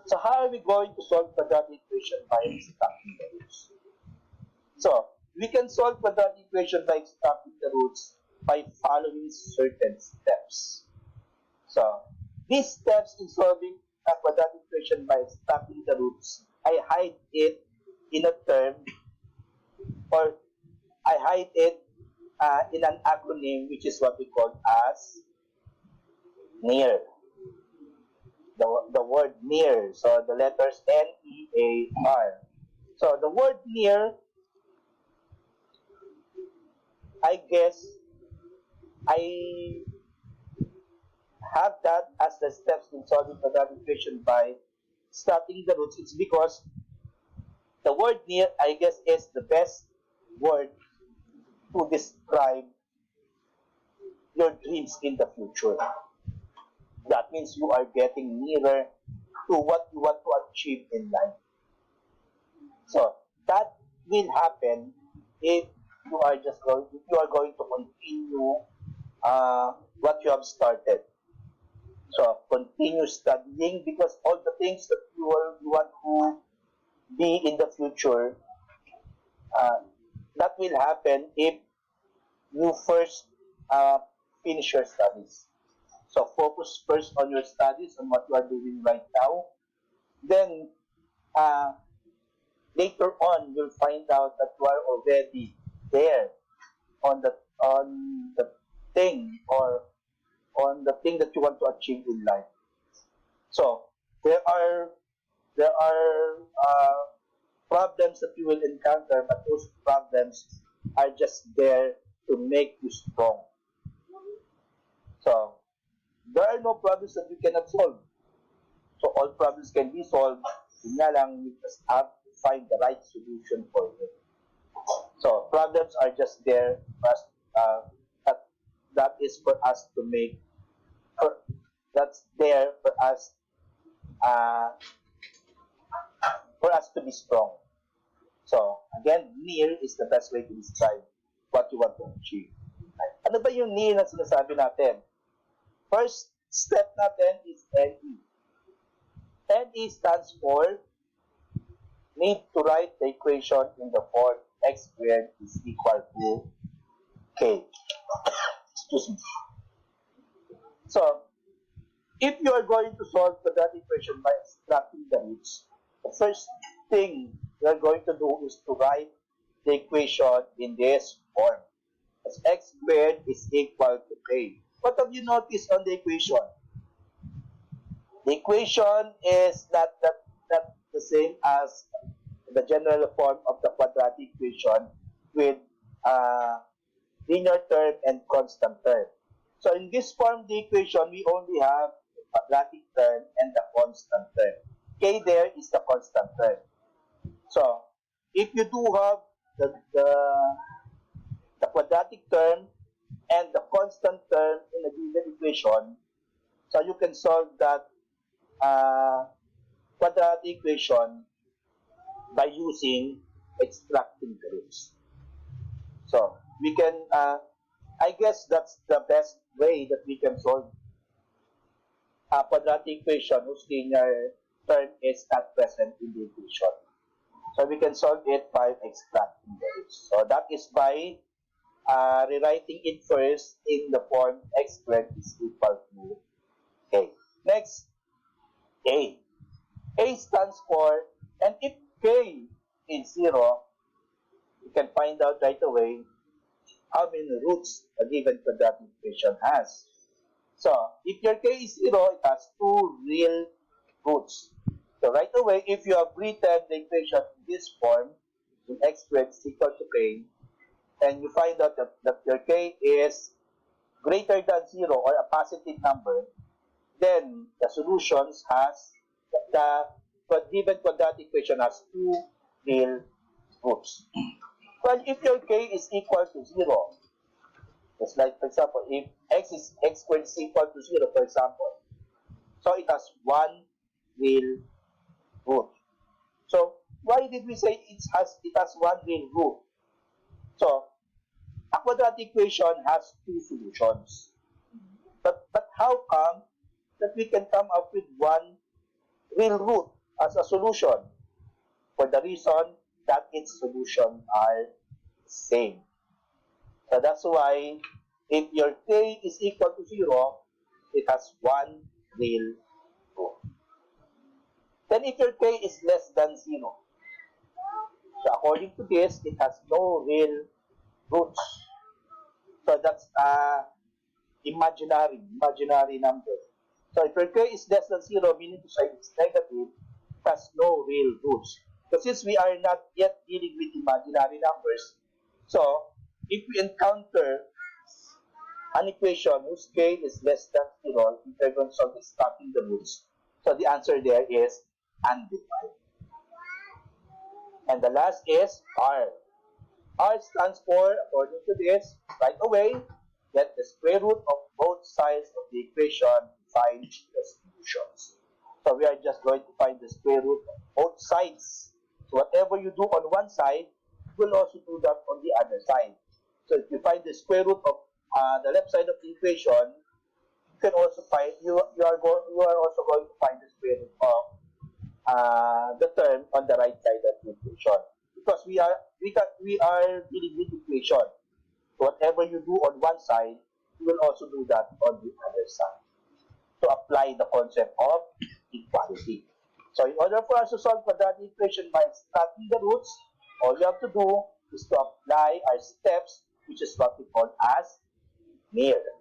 So how are we going to solve quadratic equation by extracting the roots? So we can solve quadratic equation by extracting the roots by following certain steps. So these steps in solving a quadratic equation by extracting the roots, I hide it in a term, or I hide it in an acronym, which is what we call as NEAR. The word near. So the letters NEAR. So the word near, I guess I have that as the steps in solving quadratic equation by starting the roots. It's because the word near, I guess, is the best word to describe your dreams in the future. That means you are getting nearer to what you want to achieve in life. So that will happen if you are going to continue what you have started. So continue studying, because all the things that you want to be in the future, that will happen if you first finish your studies. So focus first on your studies, on what you are doing right now. Then later on, you'll find out that you are already there on the thing, or on the thing that you want to achieve in life. So there are problems that you will encounter, but those problems are just there to make you strong. So there are no problems that you cannot solve. So all problems can be solved. Yun nga lang, you just have to find the right solution for it. So problems are just there for us, that is for us to make. That's there uh, for us to be strong. So again, near is the best way to describe what you want to achieve. Ano ba yung near na sinasabi natin? First step natin is NE. NE stands for need to write the equation in the form x squared is equal to k. Excuse me. So, if you are going to solve that equation by extracting the roots, the first thing you are going to do is to write the equation in this form. As x squared is equal to k. What have you noticed on the equation? The equation is not the same as the general form of the quadratic equation with linear term and constant term. So in this form of the equation, we only have the quadratic term and the constant term. K there is the constant term. So if you do have the quadratic term and the constant term in a given equation, so you can solve that quadratic equation by using extracting the roots. So we can, I guess that's the best way that we can solve a quadratic equation whose linear term is not present in the equation. So we can solve it by extracting the roots. So that is by rewriting it first in the form x squared is equal to k. Next, A. A stands for, and if k is 0, you can find out right away how many roots a given quadratic equation has. So, if your k is 0, it has 2 real roots. So, right away, if you have written the equation in this form, in x squared is equal to k, and you find out that your k is greater than 0 or a positive number, then the solutions has, the given quadratic equation has 2 real roots. Well, if your k is equal to 0, just like, for example, if x squared is equal to 0, for example, so it has 1 real root. So, why did we say it has 1 real root? So, a quadratic equation has 2 solutions. But how come that we can come up with 1 real root as a solution for the reason that its solutions are same. So that's why if your k is equal to 0, it has one real root. Then if your k is less than 0, so according to this, it has no real roots. So that's imaginary number. So if your k is less than 0, meaning to say it's negative, it has no real roots. So since we are not yet dealing with imaginary numbers, so if we encounter an equation whose k is less than 0, intervals of stopping the roots. So the answer there is undefined. And the last is R. R stands for, according to this, right away, get the square root of both sides of the equation, find the solutions. So we are just going to find the square root of both sides. So whatever you do on one side, you will also do that on the other side. So if you find the square root of the left side of the equation, you can also find you are also going to find the square root of the term on the right side of the equation, because we are dealing with equation. So whatever you do on one side, you will also do that on the other side to apply the concept of equality. So in order for us to solve quadratic equation by extracting the roots, all you have to do is to apply our steps, which is what we call as mirror.